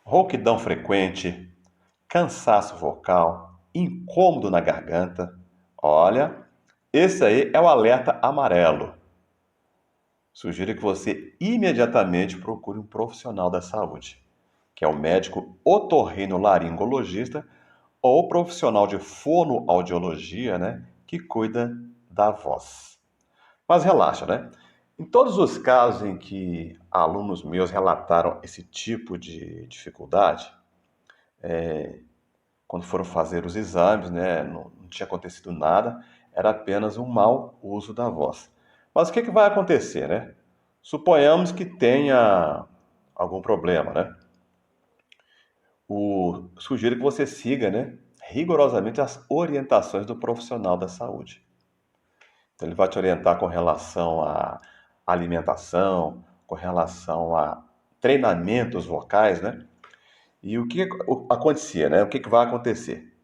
rouquidão frequente, cansaço vocal, incômodo na garganta. Olha, esse aí é o alerta amarelo. Sugiro que você imediatamente procure um profissional da saúde, que é o médico otorrinolaringologista ou profissional de fonoaudiologia, né, que cuida da voz. Mas relaxa, né? Em todos os casos em que alunos meus relataram esse tipo de dificuldade, quando foram fazer os exames, né, não tinha acontecido nada, era apenas um mau uso da voz. Mas o que vai acontecer, né? Suponhamos que tenha algum problema, né? Sugiro que você siga, né, rigorosamente as orientações do profissional da saúde. Então, ele vai te orientar com relação à alimentação, com relação a treinamentos vocais, né? E o que acontecia, né? O que vai acontecer?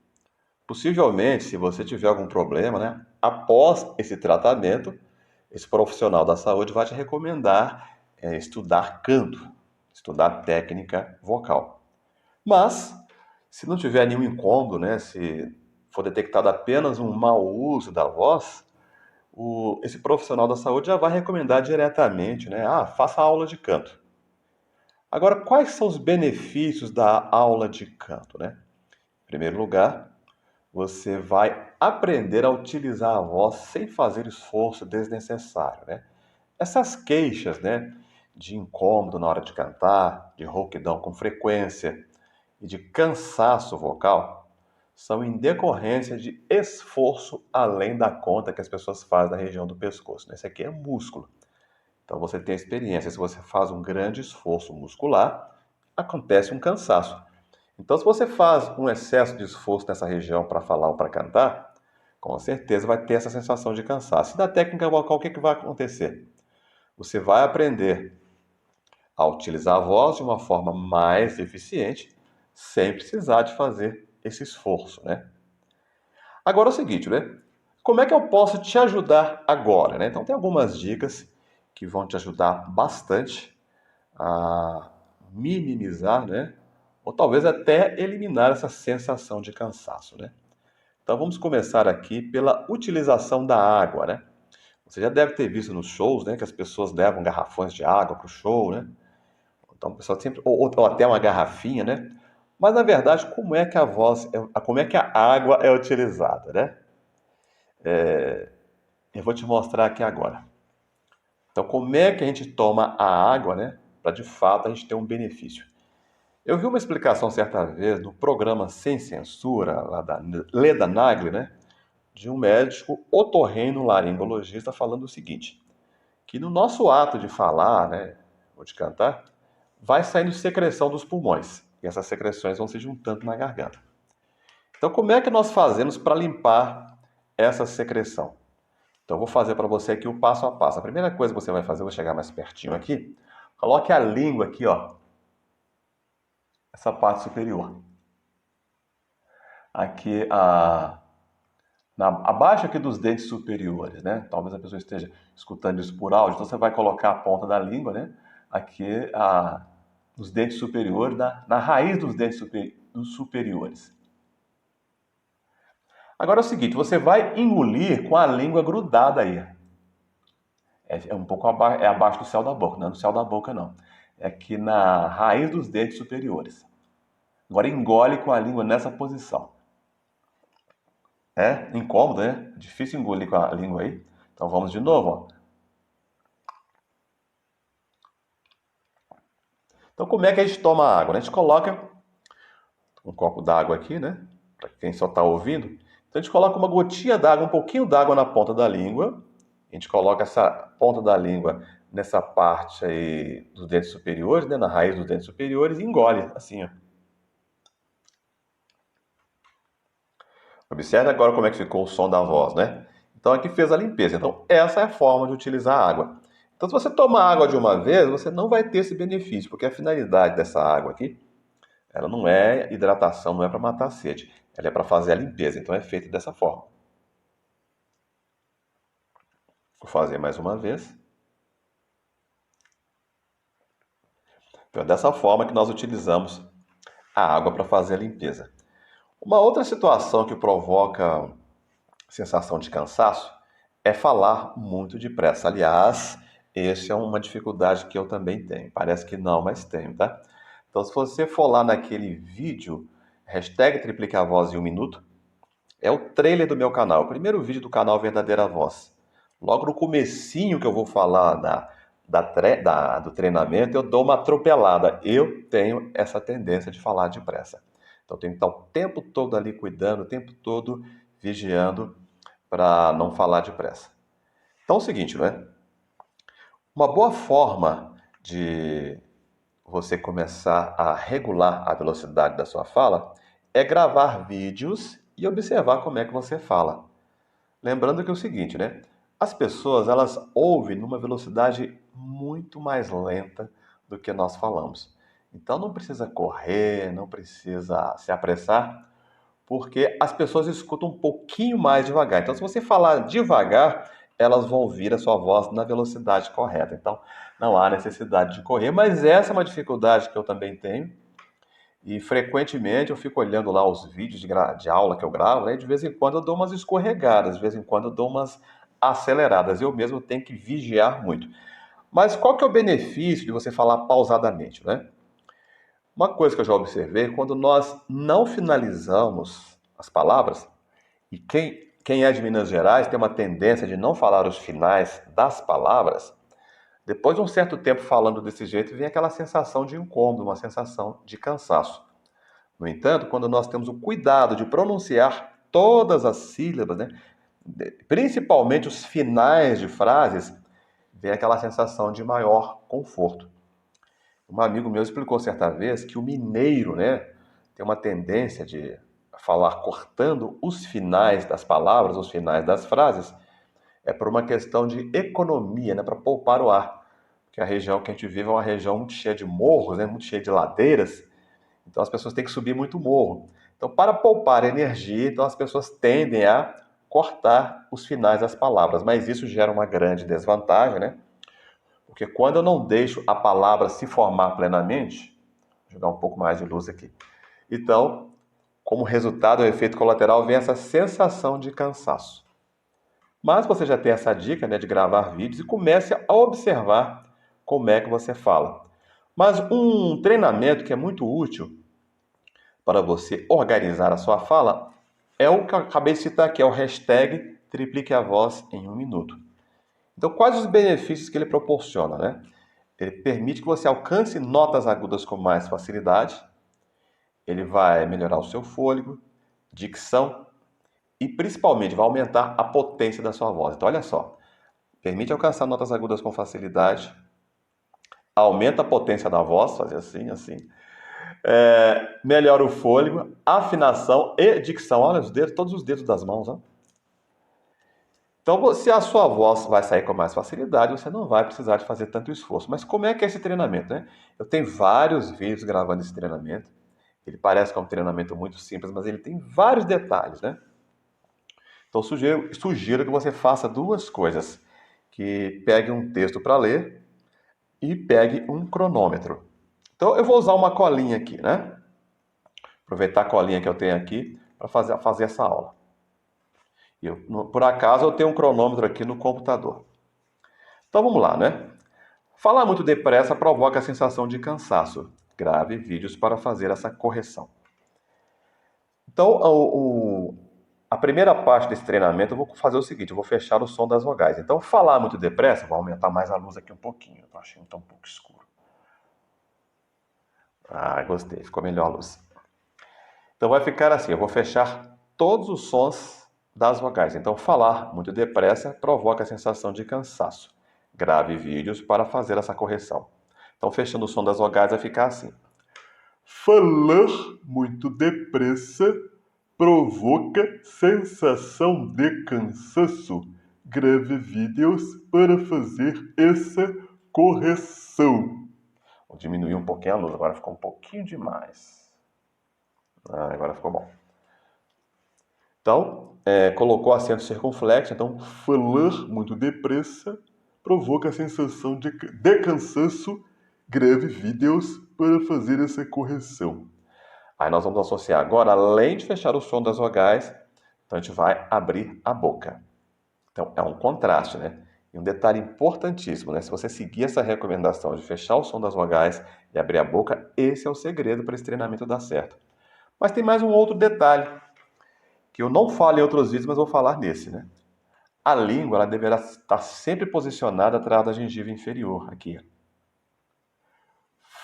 Possivelmente, se você tiver algum problema, né? Após esse tratamento, esse profissional da saúde vai te recomendar estudar canto, estudar técnica vocal. Mas, se não tiver nenhum incômodo, né? Se for detectado apenas um mau uso da voz, esse profissional da saúde já vai recomendar diretamente, né? Ah, faça aula de canto. Agora, quais são os benefícios da aula de canto, né? Em primeiro lugar, você vai aprender a utilizar a voz sem fazer esforço desnecessário, né? Essas queixas, né, de incômodo na hora de cantar, de rouquidão com frequência e de cansaço vocal, são em decorrência de esforço além da conta que as pessoas fazem na região do pescoço, né? Esse aqui é músculo. Então você tem experiência. Se você faz um grande esforço muscular, acontece um cansaço. Então, se você faz um excesso de esforço nessa região para falar ou para cantar, com certeza vai ter essa sensação de cansaço. E da técnica vocal, o que vai acontecer? Você vai aprender a utilizar a voz de uma forma mais eficiente, sem precisar de fazer esse esforço, né? Agora é o seguinte, né? Como é que eu posso te ajudar agora, né? Então tem algumas dicas que vão te ajudar bastante a minimizar, né? Ou talvez até eliminar essa sensação de cansaço, né? Então vamos começar aqui pela utilização da água, né? Você já deve ter visto nos shows, né, que as pessoas levam garrafões de água para o show, né? Então o pessoal sempre ou até uma garrafinha, né? Mas na verdade, como é que a voz, como é que a água é utilizada, né? Eu vou te mostrar aqui agora. Então, como é que a gente toma a água, né? Para de fato a gente ter um benefício. Eu vi uma explicação certa vez no programa Sem Censura, lá da Leda Nagli, né? De um médico otorrinolaringologista falando o seguinte, que no nosso ato de falar, né, ou de cantar, vai saindo secreção dos pulmões. E essas secreções vão se juntando na garganta. Então, como é que nós fazemos para limpar essa secreção? Então, eu vou fazer para você aqui o passo a passo. A primeira coisa que você vai fazer, eu vou chegar mais pertinho aqui. Coloque a língua aqui, ó, essa parte superior. Aqui, abaixo aqui dos dentes superiores, né? Talvez a pessoa esteja escutando isso por áudio. Então, você vai colocar a ponta da língua, né? Aqui, nos dentes superiores, na raiz dos dentes superiores. Agora é o seguinte, você vai engolir com a língua grudada aí. É um pouco abaixo do céu da boca, não é no céu da boca não. É aqui na raiz dos dentes superiores. Agora engole com a língua nessa posição. É incômodo, né? Difícil engolir com a língua aí. Então vamos de novo, ó. Então como é que a gente toma a água, né? A gente coloca um copo d'água aqui, né? Para quem só está ouvindo. Então a gente coloca uma gotinha d'água, um pouquinho d'água na ponta da língua. A gente coloca essa ponta da língua nessa parte aí dos dentes superiores, né? Na raiz dos dentes superiores e engole, assim, ó. Observe agora como é que ficou o som da voz, né? Então aqui fez a limpeza. Então essa é a forma de utilizar a água. Então se você tomar água de uma vez, você não vai ter esse benefício, porque a finalidade dessa água aqui, ela não é hidratação, não é para matar a sede. Ela é para fazer a limpeza. Então é feita dessa forma. Vou fazer mais uma vez. Então é dessa forma que nós utilizamos a água para fazer a limpeza. Uma outra situação que provoca sensação de cansaço é falar muito depressa. Aliás, essa é uma dificuldade que eu também tenho. Parece que não, mas tenho, tá? Então, se você for lá naquele vídeo, hashtag Triplique a Voz em 1 minuto, é o trailer do meu canal, o primeiro vídeo do canal Verdadeira Voz. Logo no comecinho que eu vou falar do treinamento, eu dou uma atropelada. Eu tenho essa tendência de falar depressa. Então, eu tenho que estar o tempo todo ali cuidando, o tempo todo vigiando para não falar depressa. Então é o seguinte, não é? Uma boa forma de você começar a regular a velocidade da sua fala é gravar vídeos e observar como é que você fala. Lembrando que é o seguinte, né? As pessoas, elas ouvem numa velocidade muito mais lenta do que nós falamos. Então não precisa correr, não precisa se apressar, porque as pessoas escutam um pouquinho mais devagar. Então, se você falar devagar, elas vão ouvir a sua voz na velocidade correta. Então, não há necessidade de correr, mas essa é uma dificuldade que eu também tenho. E frequentemente eu fico olhando lá os vídeos de aula que eu gravo, né? De vez em quando eu dou umas escorregadas, de vez em quando eu dou umas aceleradas. Eu mesmo tenho que vigiar muito. Mas qual que é o benefício de você falar pausadamente, né? Uma coisa que eu já observei, quando nós não finalizamos as palavras, e quem é de Minas Gerais tem uma tendência de não falar os finais das palavras, depois de um certo tempo falando desse jeito, vem aquela sensação de incômodo, uma sensação de cansaço. No entanto, quando nós temos o cuidado de pronunciar todas as sílabas, né, principalmente os finais de frases, vem aquela sensação de maior conforto. Um amigo meu explicou certa vez que o mineiro, né, tem uma tendência de falar cortando os finais das palavras, os finais das frases, é por uma questão de economia, né, para poupar o ar. Porque a região que a gente vive é uma região muito cheia de morros, né, muito cheia de ladeiras, então as pessoas têm que subir muito morro. Então, para poupar energia, então as pessoas tendem a cortar os finais das palavras, mas isso gera uma grande desvantagem, né? Porque quando eu não deixo a palavra se formar plenamente, vou jogar um pouco mais de luz aqui. Então, como resultado, o efeito colateral vem essa sensação de cansaço. Mas você já tem essa dica, né, de gravar vídeos e comece a observar como é que você fala. Mas um treinamento que é muito útil para você organizar a sua fala é o que eu acabei de citar aqui, é o hashtag Triplique a Voz em 1 minuto. Então, quais os benefícios que ele proporciona, né? Ele permite que você alcance notas agudas com mais facilidade, ele vai melhorar o seu fôlego, dicção e principalmente vai aumentar a potência da sua voz. Então, olha só, permite alcançar notas agudas com facilidade, aumenta a potência da voz, fazer assim, assim, melhora o fôlego, afinação e dicção. Olha os dedos, todos os dedos das mãos, ó. Então, se a sua voz vai sair com mais facilidade, você não vai precisar de fazer tanto esforço. Mas como é que é esse treinamento, né? Eu tenho vários vídeos gravando esse treinamento. Ele parece que é um treinamento muito simples, mas ele tem vários detalhes, né? Então, sugiro que você faça duas coisas. Que pegue um texto para ler e pegue um cronômetro. Então, eu vou usar uma colinha aqui, né? Aproveitar a colinha que eu tenho aqui para fazer essa aula. Por acaso, eu tenho um cronômetro aqui no computador. Então, vamos lá, né? Falar muito depressa provoca a sensação de cansaço. Grave vídeos para fazer essa correção. Então, a primeira parte desse treinamento eu vou fazer o seguinte, eu vou fechar o som das vogais. Então, falar muito depressa, vou aumentar mais a luz aqui um pouquinho. Estou achando que está um pouco escuro. Ah, gostei, ficou melhor a luz. Então, vai ficar assim, eu vou fechar todos os sons das vogais. Então, falar muito depressa provoca a sensação de cansaço. Grave vídeos para fazer essa correção. Então, fechando o som das vogais, vai ficar assim. Falar muito depressa provoca sensação de cansaço. Grave vídeos para fazer essa correção. Vou diminuir um pouquinho a luz, agora ficou um pouquinho demais. Agora ficou bom. Então, colocou acento circunflexo, então falar muito depressa provoca a sensação de cansaço. Grave vídeos para fazer essa correção. Aí nós vamos associar agora, além de fechar o som das vogais, então a gente vai abrir a boca. Então é um contraste, né? E um detalhe importantíssimo, né? Se você seguir essa recomendação de fechar o som das vogais e abrir a boca, esse é o segredo para esse treinamento dar certo. Mas tem mais um outro detalhe, que eu não falo em outros vídeos, mas vou falar nesse, né? A língua ela deverá estar sempre posicionada atrás da gengiva inferior, aqui.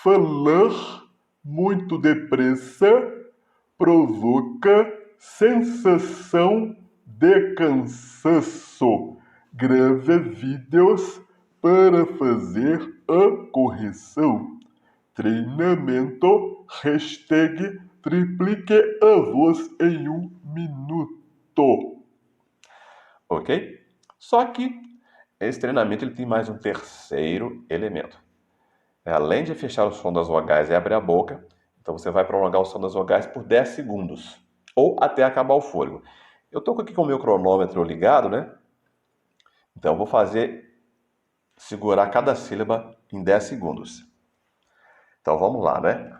Falar muito depressa provoca sensação de cansaço. Grave vídeos para fazer a correção. Treinamento, triplique a voz em 1 minuto. Ok? Só que esse treinamento ele tem mais um terceiro elemento. Além de fechar o som das vogais e abrir a boca, então você vai prolongar o som das vogais por 10 segundos, ou até acabar o fôlego. Eu estou aqui com o meu cronômetro ligado, né? Então eu vou segurar cada sílaba em 10 segundos. Então vamos lá, né?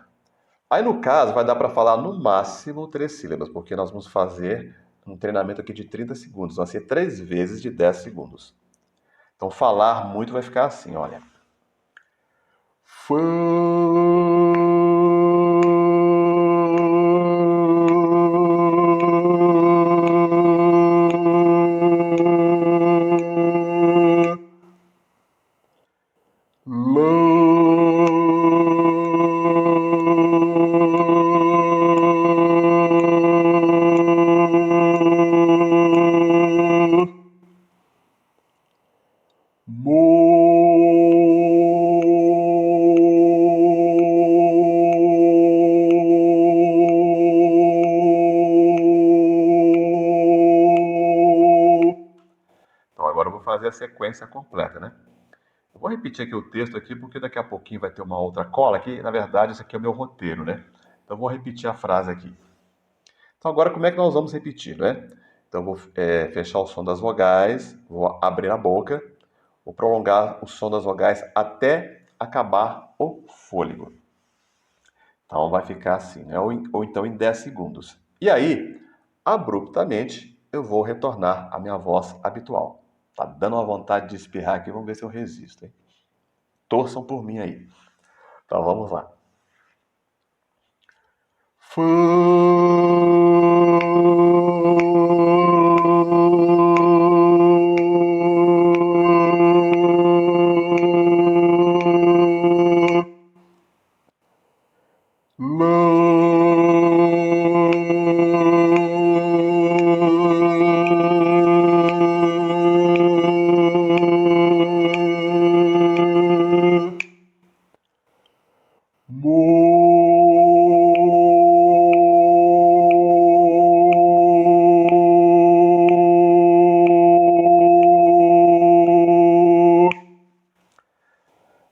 Aí no caso vai dar para falar no máximo 3 sílabas, porque nós vamos fazer um treinamento aqui de 30 segundos, vai ser 3 vezes de 10 segundos. Então falar muito vai ficar assim, olha. Então agora eu vou fazer a sequência completa, né? Eu vou repetir aqui o texto aqui porque daqui a pouquinho vai ter uma outra cola aqui. Na verdade, esse aqui é o meu roteiro, né? Então eu vou repetir a frase aqui. Então agora como é que nós vamos repetir, né? Então eu vou fechar o som das vogais, vou abrir a boca, vou prolongar o som das vogais até acabar o fôlego. Então vai ficar assim, né? Ou então em 10 segundos. E aí, abruptamente, eu vou retornar à minha voz habitual. Tá dando uma vontade de espirrar aqui, vamos ver se eu resisto, hein? Torçam por mim aí. Então vamos lá.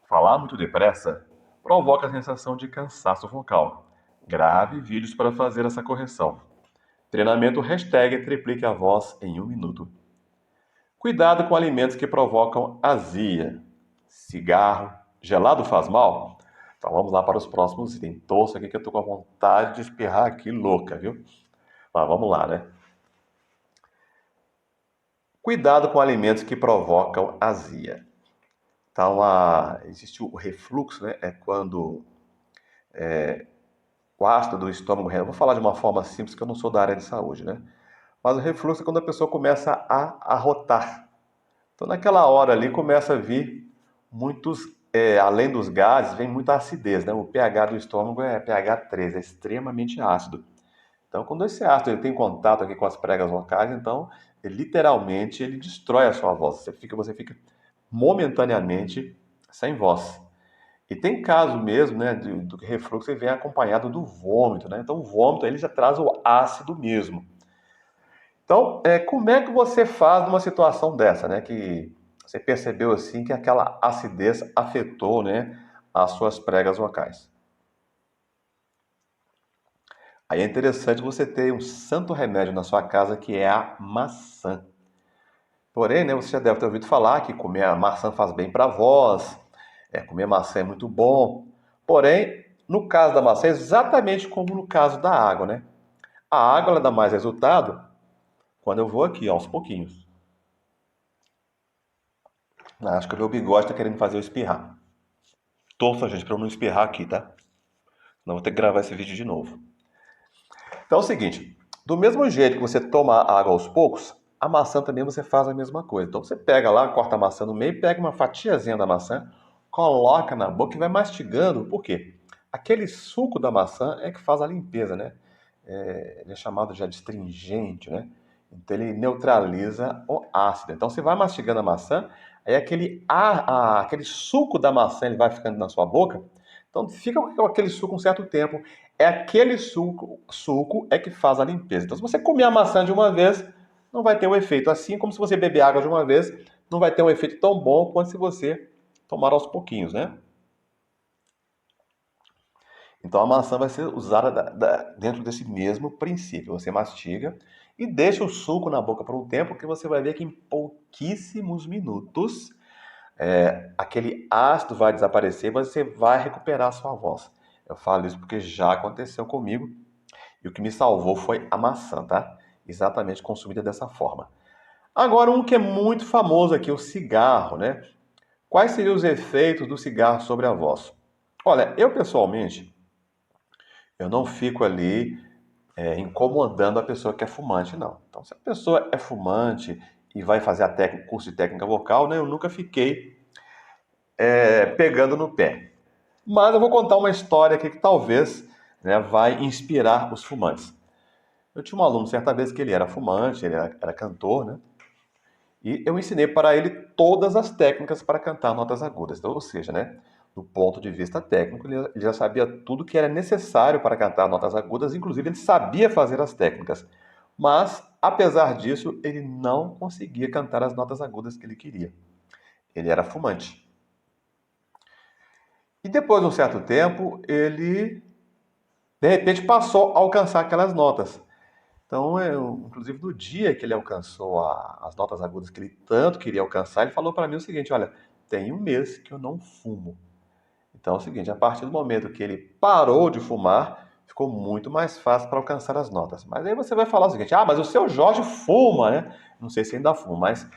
Falar muito depressa provoca a sensação de cansaço vocal. Grave vídeos para fazer essa correção. Treinamento triplique a voz em 1 minuto. Cuidado com alimentos que provocam azia. Cigarro, gelado faz mal? Então vamos lá para os próximos itens. Torço aqui que eu estou com a vontade de espirrar aqui louca, viu? Mas vamos lá, né? Cuidado com alimentos que provocam azia. Então, existe o refluxo, né? É quando o ácido do estômago... Vou falar de uma forma simples, que eu não sou da área de saúde, né? Mas o refluxo é quando a pessoa começa a arrotar. Então, naquela hora ali, começa a vir muitos... além dos gases, vem muita acidez, né? O pH do estômago é pH 3, é extremamente ácido. Então, quando esse ácido ele tem contato aqui com as pregas vocais, então, literalmente, ele destrói a sua voz. Você fica momentaneamente sem voz. E tem caso mesmo, né, do refluxo que vem acompanhado do vômito, né? Então, o vômito ele já traz o ácido mesmo. Então, como é que você faz numa situação dessa, né? Que você percebeu assim que aquela acidez afetou, né, as suas pregas vocais. Aí é interessante você ter um santo remédio na sua casa que é a maçã. Porém, né, você já deve ter ouvido falar que comer a maçã faz bem para a voz, comer maçã é muito bom. Porém, No caso da maçã, é exatamente como no caso da água, né? A água ela dá mais resultado quando eu vou aqui, aos pouquinhos. Acho que o meu bigode está querendo fazer eu espirrar. Torça, gente, para eu não espirrar aqui, tá? Não vou ter que gravar esse vídeo de novo. Então é o seguinte, do mesmo jeito que você toma água aos poucos, a maçã também você faz a mesma coisa. Então você pega lá, corta a maçã no meio, pega uma fatiazinha da maçã, coloca na boca e vai mastigando. Por quê? Aquele suco da maçã é que faz a limpeza, né? Ele é chamado de adstringente, né? Então ele neutraliza o ácido. Então você vai mastigando a maçã, aí aquele suco da maçã ele vai ficando na sua boca. Então fica com aquele suco um certo tempo. É aquele suco é que faz a limpeza. Então se você comer a maçã de uma vez, não vai ter um efeito. Assim como se você beber água de uma vez, não vai ter um efeito tão bom quanto se você tomar aos pouquinhos, né? Então a maçã vai ser usada dentro desse mesmo princípio. Você mastiga e deixa o suco na boca por um tempo, que você vai ver que em pouquíssimos minutos aquele ácido vai desaparecer e você vai recuperar a sua voz. Eu falo isso porque já aconteceu comigo e o que me salvou foi a maçã, tá? Exatamente consumida dessa forma. Agora, um que é muito famoso aqui, o cigarro, né? Quais seriam os efeitos do cigarro sobre a voz? Olha, eu pessoalmente, eu não fico ali incomodando a pessoa que é fumante, não. Então, se a pessoa é fumante e vai fazer curso de técnica vocal, né, eu nunca fiquei pegando no pé. Mas eu vou contar uma história aqui que talvez, né, vai inspirar os fumantes. Eu tinha um aluno certa vez que ele era fumante, ele era cantor, né? E eu ensinei para ele todas as técnicas para cantar notas agudas. Então, ou seja, né, do ponto de vista técnico, ele já sabia tudo que era necessário para cantar notas agudas, inclusive ele sabia fazer as técnicas. Mas, apesar disso, ele não conseguia cantar as notas agudas que ele queria. Ele era fumante. E depois de um certo tempo, ele de repente passou a alcançar aquelas notas. Então, inclusive no dia que ele alcançou as notas agudas que ele tanto queria alcançar, ele falou para mim o seguinte: olha, tem um mês que eu não fumo. Então é o seguinte, a partir do momento que ele parou de fumar, ficou muito mais fácil para alcançar as notas. Mas aí você vai falar o seguinte: ah, mas o seu Jorge fuma, né? Não sei se ainda fuma, mas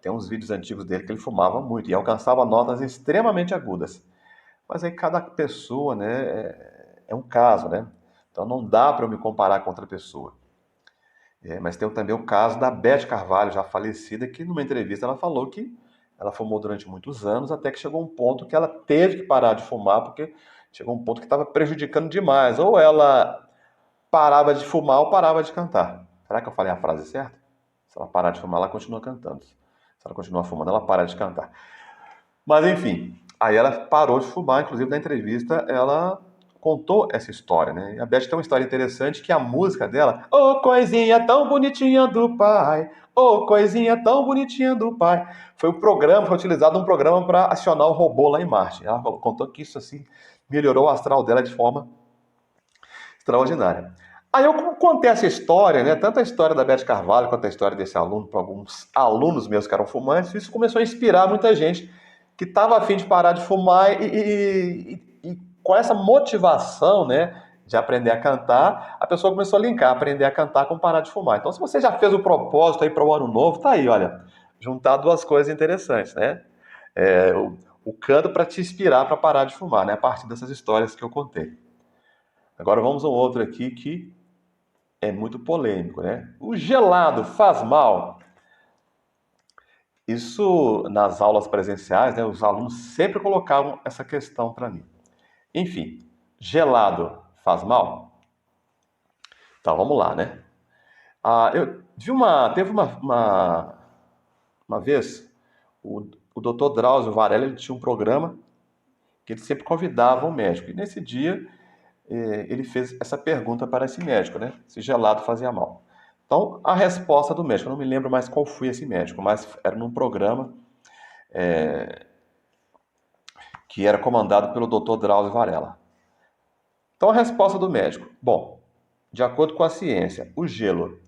tem uns vídeos antigos dele que ele fumava muito e alcançava notas extremamente agudas. Mas aí cada pessoa, né, é um caso, né? Então não dá para eu me comparar com outra pessoa. Mas tem também o caso da Beth Carvalho, já falecida, que numa entrevista ela falou que ela fumou durante muitos anos, até que chegou um ponto que ela teve que parar de fumar, porque chegou um ponto que estava prejudicando demais. Ou ela parava de fumar ou parava de cantar. Será que eu falei a frase certa? Se ela parar de fumar, ela continua cantando. Se ela continuar fumando, ela para de cantar. Mas enfim, aí ela parou de fumar, inclusive na entrevista ela contou essa história, né? E a Beth tem uma história interessante que a música dela, ô coisinha tão bonitinha do pai, ô coisinha tão bonitinha do pai, foi utilizado um programa para acionar o robô lá em Marte. Ela contou que isso assim melhorou o astral dela de forma extraordinária. Aí eu contei essa história, né? Tanto a história da Beth Carvalho quanto a história desse aluno para alguns alunos meus que eram fumantes. Isso começou a inspirar muita gente que estava a fim de parar de fumar e com essa motivação, né, de aprender a cantar, a pessoa começou a linkar, aprender a cantar com parar de fumar. Então, se você já fez o propósito aí para o ano novo, tá aí, olha, juntar duas coisas interessantes, né? O canto para te inspirar para parar de fumar, né? A partir dessas histórias que eu contei. Agora vamos a um outro aqui que é muito polêmico, né? O gelado faz mal? Isso nas aulas presenciais, né, os alunos sempre colocavam essa questão para mim. Enfim, gelado faz mal? Então vamos lá, né? Eu vi uma vez o Dr. Drauzio Varela, ele tinha um programa que ele sempre convidava um médico. E nesse dia ele fez essa pergunta para esse médico, né? Se gelado fazia mal. Então, a resposta do médico, eu não me lembro mais qual foi esse médico, mas era num programa que era comandado pelo Dr. Drauzio Varela. Então, a resposta do médico: bom, de acordo com a ciência, o gelo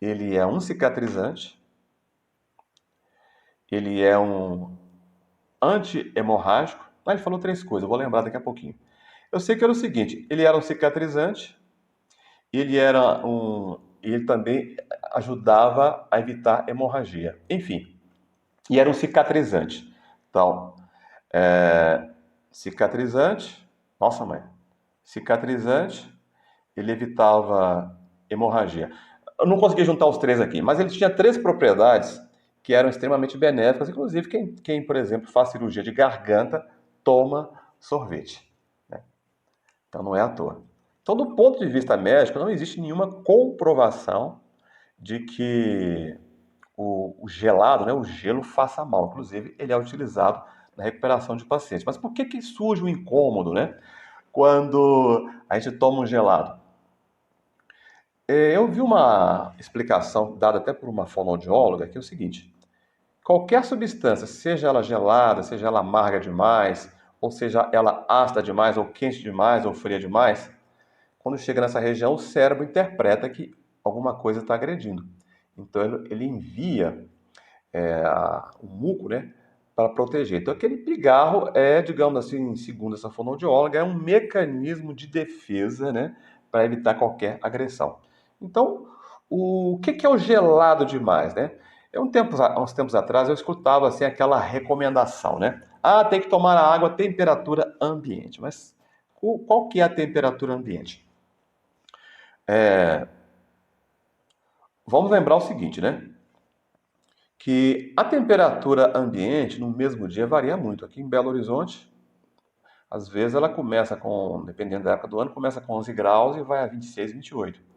ele é um cicatrizante, ele é um anti-hemorrágico. Ele falou três coisas, eu vou lembrar daqui a pouquinho. Eu sei que era o seguinte, ele era um cicatrizante, ele também ajudava a evitar hemorragia. Enfim, e era um cicatrizante. Então, é, cicatrizante, nossa mãe, cicatrizante, ele evitava hemorragia. Eu não consegui juntar os três aqui, mas ele tinha três propriedades que eram extremamente benéficas. Inclusive, por exemplo, faz cirurgia de garganta, toma sorvete. Né? Então, não é à toa. Então, do ponto de vista médico, não existe nenhuma comprovação de que o gelado, né, o gelo, faça mal. Inclusive, ele é utilizado na recuperação de pacientes. Mas por que surge o incômodo, né, quando a gente toma um gelado? Eu vi uma explicação dada até por uma fonoaudióloga que é o seguinte: qualquer substância, seja ela gelada, seja ela amarga demais, ou seja ela ácida demais, ou quente demais, ou fria demais, quando chega nessa região, o cérebro interpreta que alguma coisa está agredindo. Então ele envia o muco, né, para proteger. Então aquele pigarro é, digamos assim, segundo essa fonoaudióloga, é um mecanismo de defesa, né, para evitar qualquer agressão. Então, o que é o gelado demais, né? Há uns tempos atrás eu escutava assim aquela recomendação, né? Ah, tem que tomar a água a temperatura ambiente. Mas qual que é a temperatura ambiente? Vamos lembrar o seguinte, né? Que a temperatura ambiente no mesmo dia varia muito. Aqui em Belo Horizonte, às vezes ela começa com, dependendo da época do ano, começa com 11 graus e vai a 26, 28.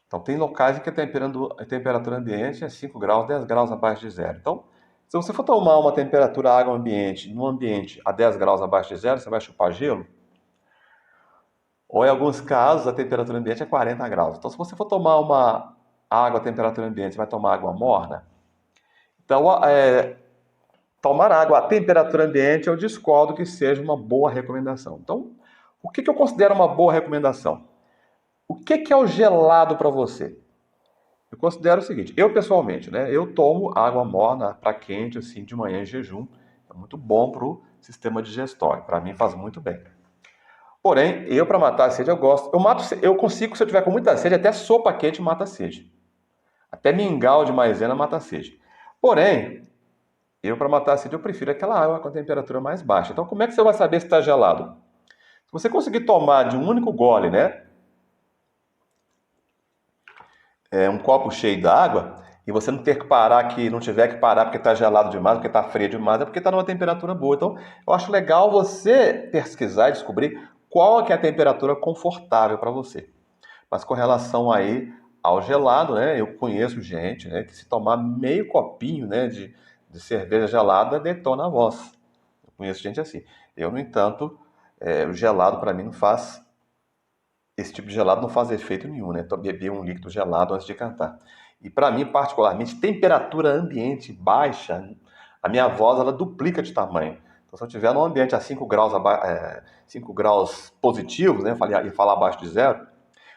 Então tem locais em que a temperatura ambiente é 5 graus, 10 graus abaixo de zero. Então, se você for tomar uma temperatura água ambiente, num ambiente a 10 graus abaixo de zero, você vai chupar gelo. Ou em alguns casos a temperatura ambiente é 40 graus. Então se você for tomar uma água a temperatura ambiente, você vai tomar água morna. Então, tomar água à temperatura ambiente, eu discordo que seja uma boa recomendação. Então, o que eu considero uma boa recomendação? O que é o gelado para você? Eu considero o seguinte, eu pessoalmente, né, eu tomo água morna para quente, assim, de manhã em jejum. É muito bom para o sistema digestório. Para mim faz muito bem. Porém, eu para matar a sede eu gosto. Eu consigo, se eu tiver com muita sede, até sopa quente mata a sede. Até mingau de maisena mata a sede. Porém, eu, para matar a sede, eu prefiro aquela água com a temperatura mais baixa. Então, como é que você vai saber se está gelado? Se você conseguir tomar de um único gole, né, um copo cheio d'água, e você não ter que parar, que não tiver que parar porque está gelado demais, porque está frio demais, é porque está numa temperatura boa. Então, eu acho legal você pesquisar e descobrir qual é, que é a temperatura confortável para você. Mas com relação aí ao gelado, né, eu conheço gente, né, que se tomar meio copinho, né, de cerveja gelada, detona a voz. Eu conheço gente assim. Eu, no entanto, o gelado para mim não faz. Esse tipo de gelado não faz efeito nenhum, né? Então, beber um líquido gelado antes de cantar. E para mim, particularmente, temperatura ambiente baixa, a minha voz ela duplica de tamanho. Então, se eu estiver num ambiente a 5 graus, 5 graus positivos, né? Ia falar abaixo de zero,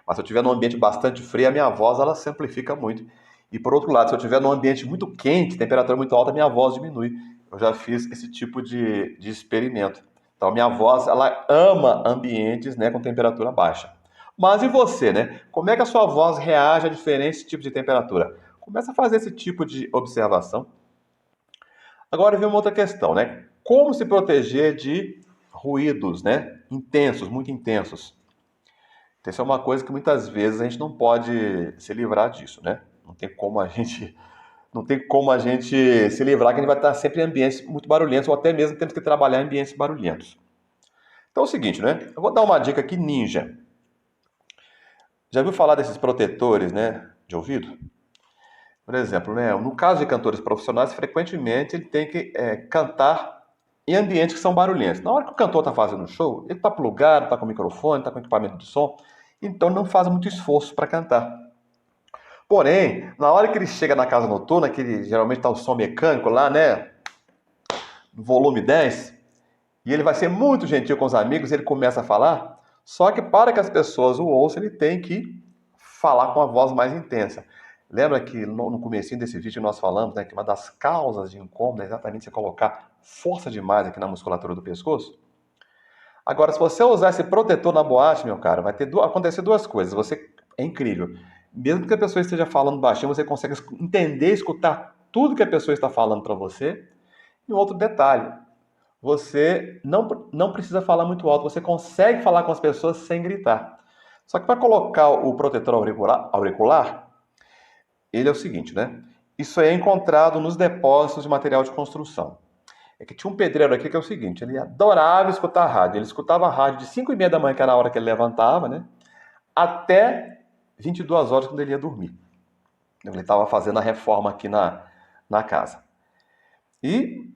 mas se eu estiver num ambiente bastante frio, a minha voz ela se amplifica muito. E por outro lado, se eu estiver num ambiente muito quente, temperatura muito alta, a minha voz diminui. Eu já fiz esse tipo de experimento. Então, a minha voz ela ama ambientes, né, com temperatura baixa. Mas e você, né? Como é que a sua voz reage a diferentes tipos de temperatura? Começa a fazer esse tipo de observação. Agora vem uma outra questão, né? Como se proteger de ruídos, né? Intensos, muito intensos. Então, isso é uma coisa que muitas vezes a gente não pode se livrar disso, né? Não tem como a gente se livrar que a gente vai estar sempre em ambientes muito barulhentos ou até mesmo temos que trabalhar em ambientes barulhentos. Então é o seguinte, né? Eu vou dar uma dica aqui ninja. Já viu falar desses protetores, né, de ouvido? Por exemplo, né, no caso de cantores profissionais, frequentemente ele tem que cantar em ambientes que são barulhentos. Na hora que o cantor está fazendo o show, ele está plugado, está com microfone, está com equipamento de som, então não faz muito esforço para cantar. Porém, na hora que ele chega na casa noturna, que ele, geralmente está o som mecânico lá, né, no volume 10, e ele vai ser muito gentil com os amigos, ele começa a falar, só que para que as pessoas o ouçam, ele tem que falar com a voz mais intensa. Lembra que no comecinho desse vídeo nós falamos, né, que uma das causas de incômodo é exatamente você colocar força demais aqui na musculatura do pescoço? Agora, se você usar esse protetor na boate, meu cara, vai acontecer duas coisas. É incrível. Mesmo que a pessoa esteja falando baixinho, você consegue entender, escutar tudo que a pessoa está falando para você. E um outro detalhe, você não precisa falar muito alto, você consegue falar com as pessoas sem gritar. Só que para colocar o protetor auricular, ele é o seguinte, né? Isso é encontrado nos depósitos de material de construção. É que tinha um pedreiro aqui que é o seguinte, ele adorava escutar rádio. Ele escutava a rádio de 5h30 da manhã, que era a hora que ele levantava, né? Até 22 horas quando ele ia dormir. Ele estava fazendo a reforma aqui na casa. E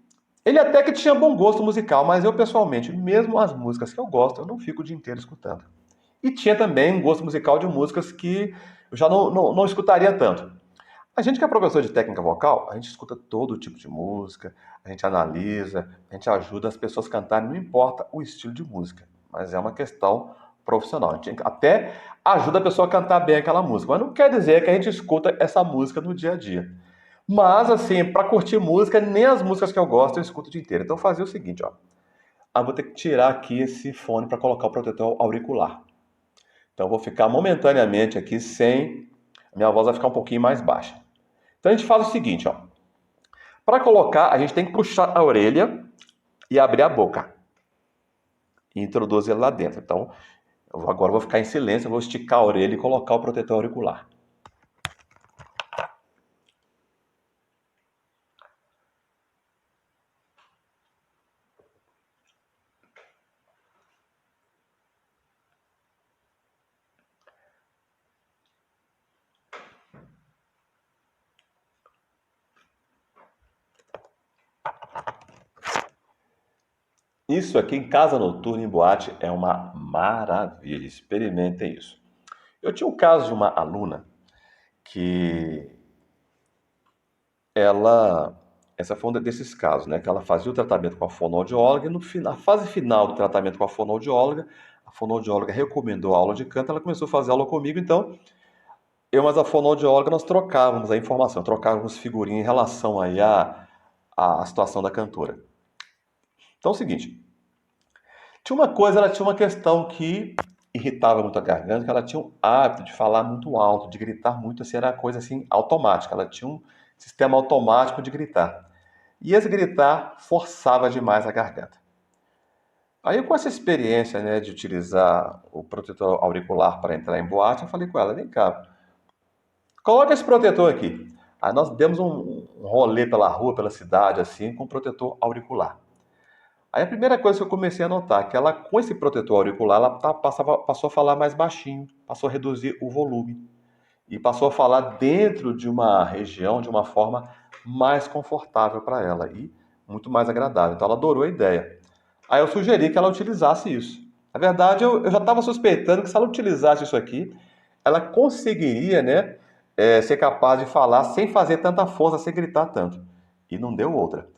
ele até que tinha bom gosto musical, mas eu pessoalmente, mesmo as músicas que eu gosto, eu não fico o dia inteiro escutando. E tinha também um gosto musical de músicas que eu já não escutaria tanto. A gente que é professor de técnica vocal, a gente escuta todo tipo de música, a gente analisa, a gente ajuda as pessoas a cantarem, não importa o estilo de música, mas é uma questão profissional. A gente até ajuda a pessoa a cantar bem aquela música, mas não quer dizer que a gente escuta essa música no dia a dia. Mas, assim, para curtir música, nem as músicas que eu gosto eu escuto o dia inteiro. Então, eu fazia o seguinte, ó. Vou ter que tirar aqui esse fone para colocar o protetor auricular. Então, eu vou ficar momentaneamente aqui sem... Minha voz vai ficar um pouquinho mais baixa. Então, a gente faz o seguinte, ó. Para colocar, a gente tem que puxar a orelha e abrir a boca. E introduzir ele lá dentro. Então, agora eu vou ficar em silêncio, eu vou esticar a orelha e colocar o protetor auricular. Isso aqui em casa noturna, em boate, é uma maravilha. Experimentem isso. Eu tinha um caso de uma aluna que essa foi um desses casos, né? Que ela fazia o tratamento com a fonoaudióloga e na fase final do tratamento com a fonoaudióloga recomendou a aula de canto, ela começou a fazer aula comigo, então eu mais a fonoaudióloga nós trocávamos a informação, trocávamos figurinha em relação aí à situação da cantora. Então é o seguinte, ela tinha uma questão que irritava muito a garganta, que ela tinha o hábito de falar muito alto, de gritar muito, assim, era coisa assim automática, ela tinha um sistema automático de gritar. E esse gritar forçava demais a garganta. Aí, com essa experiência, né, de utilizar o protetor auricular para entrar em boate, eu falei com ela, vem cá, coloca esse protetor aqui. Aí nós demos um rolê pela rua, pela cidade, assim, com protetor auricular. Aí a primeira coisa que eu comecei a notar, que ela, com esse protetor auricular, ela passou a falar mais baixinho, passou a reduzir o volume. E passou a falar dentro de uma região, de uma forma mais confortável para ela e muito mais agradável. Então ela adorou a ideia. Aí eu sugeri que ela utilizasse isso. Na verdade, eu já estava suspeitando que se ela utilizasse isso aqui, ela conseguiria, né, ser capaz de falar sem fazer tanta força, sem gritar tanto. E não deu outra.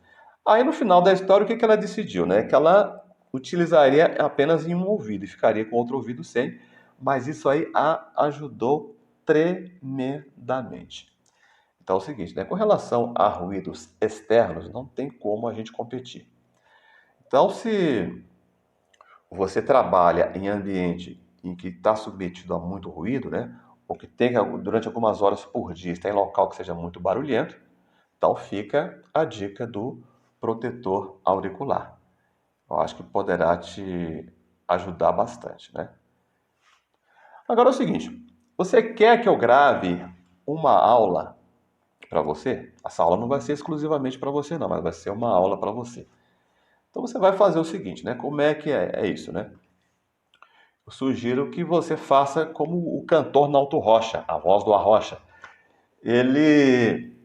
Aí no final da história, o que ela decidiu, né? Que ela utilizaria apenas em um ouvido e ficaria com outro ouvido sem. Mas isso aí a ajudou tremendamente. Então é o seguinte, né? Com relação a ruídos externos, não tem como a gente competir. Então, se você trabalha em ambiente em que está submetido a muito ruído, né? Ou que tem durante algumas horas por dia, está em local que seja muito barulhento, então fica a dica do protetor auricular. Eu acho que poderá te ajudar bastante, né? Agora é o seguinte, você quer que eu grave uma aula para você? Essa aula não vai ser exclusivamente para você não, mas vai ser uma aula para você. Então você vai fazer o seguinte, né? Como é que é isso, né? Eu sugiro que você faça como o cantor Naldo Rocha, a voz do Arrocha. Ele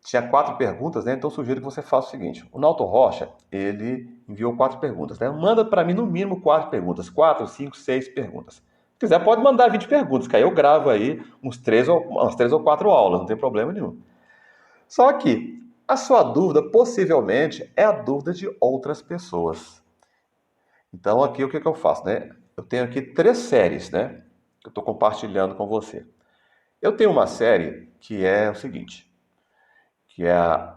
tinha 4 perguntas, né? Então eu sugiro que você faça o seguinte. O Naldo Rocha, ele enviou 4 perguntas, né? Manda para mim no mínimo 4 perguntas. 4, 5, 6 perguntas. Se quiser, pode mandar 20 perguntas, que aí eu gravo aí umas 3 ou 4 aulas, não tem problema nenhum. Só que a sua dúvida, possivelmente, é a dúvida de outras pessoas. Então aqui o que eu faço, né? Eu tenho aqui 3 séries, né? Que eu estou compartilhando com você. Eu tenho uma série que é o seguinte, que é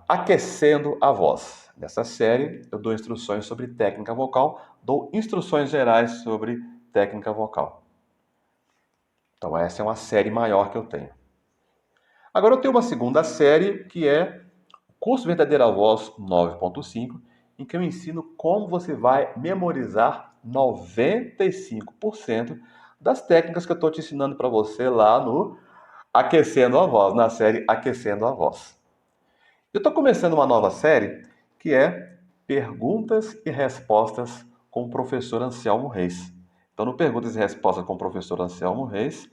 Aquecendo a Voz. Nessa série, eu dou instruções sobre técnica vocal, dou instruções gerais sobre técnica vocal. Então, essa é uma série maior que eu tenho. Agora, eu tenho uma segunda série, que é Curso Verdadeira Voz 9.5, em que eu ensino como você vai memorizar 95% das técnicas que eu estou te ensinando para você lá no Aquecendo a Voz, na série Aquecendo a Voz. Eu estou começando uma nova série que é Perguntas e Respostas com o professor Anselmo Reis. Então, no Perguntas e Respostas com o professor Anselmo Reis,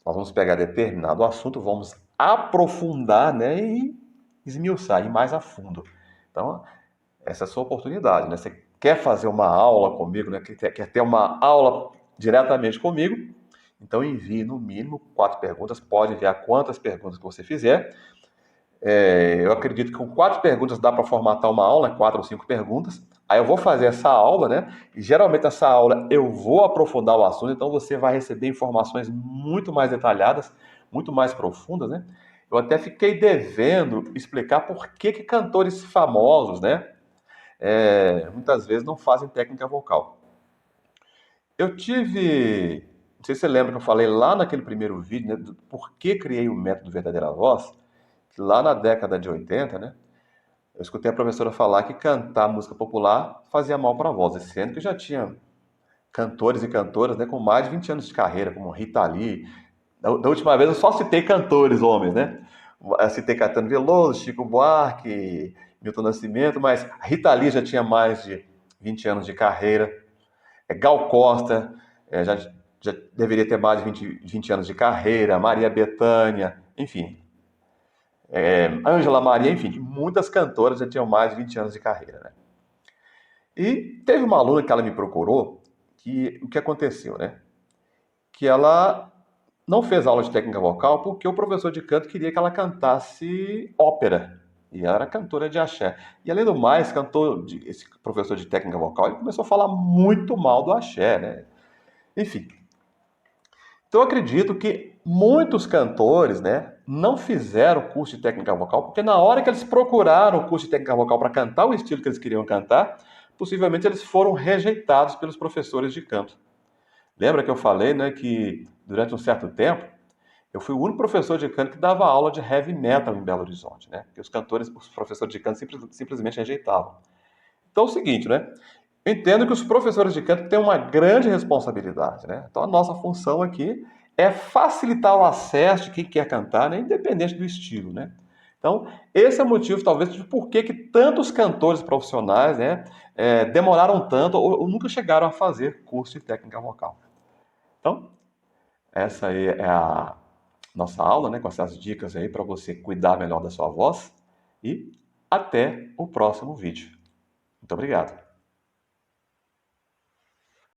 nós vamos pegar determinado assunto, vamos aprofundar, né, e esmiuçar, ir mais a fundo. Então, essa é a sua oportunidade, né? Você quer fazer uma aula comigo, né? Quer ter uma aula diretamente comigo? Então, envie no mínimo 4 perguntas, pode enviar quantas perguntas que você fizer. Eu acredito que com 4 perguntas dá para formatar uma aula, 4 ou 5 perguntas. Aí eu vou fazer essa aula, né? E geralmente essa aula eu vou aprofundar o assunto, então você vai receber informações muito mais detalhadas, muito mais profundas, né? Eu até fiquei devendo explicar por que cantores famosos, né? Muitas vezes não fazem técnica vocal. Eu tive, não sei se você lembra que eu falei lá naquele primeiro vídeo, né? Do por que criei o método Verdadeira Voz, que lá na década de 80, né? Eu escutei a professora falar que cantar música popular fazia mal para a voz, sendo que já tinha cantores e cantoras, né, com mais de 20 anos de carreira, como Rita Lee. Da última vez eu só citei cantores homens, né? Eu citei Caetano Veloso, Chico Buarque, Milton Nascimento, mas Rita Lee já tinha mais de 20 anos de carreira. Gal Costa já deveria ter mais de 20 anos de carreira, Maria Bethânia, enfim, Ângela Maria, enfim, muitas cantoras já tinham mais de 20 anos de carreira, né? E teve uma aluna que ela me procurou, que o que aconteceu, né? Que ela não fez aula de técnica vocal porque o professor de canto queria que ela cantasse ópera. E ela era cantora de axé. E além do mais, esse professor de técnica vocal, ele começou a falar muito mal do axé, né? Enfim. Então eu acredito que muitos cantores, né, não fizeram curso de técnica vocal, porque na hora que eles procuraram o curso de técnica vocal para cantar o estilo que eles queriam cantar, possivelmente eles foram rejeitados pelos professores de canto. Lembra que eu falei, né, que durante um certo tempo eu fui o único professor de canto que dava aula de heavy metal em Belo Horizonte, né? Porque os professores de canto simplesmente rejeitavam. Então é o seguinte, né? Eu entendo que os professores de canto têm uma grande responsabilidade, né? Então a nossa função aqui é facilitar o acesso de quem quer cantar, né? Independente do estilo, né? Então, esse é o motivo, talvez, de por que tantos cantores profissionais, né, demoraram tanto ou nunca chegaram a fazer curso de técnica vocal. Então, essa aí é a nossa aula, né, com essas dicas aí para você cuidar melhor da sua voz. E até o próximo vídeo. Muito obrigado.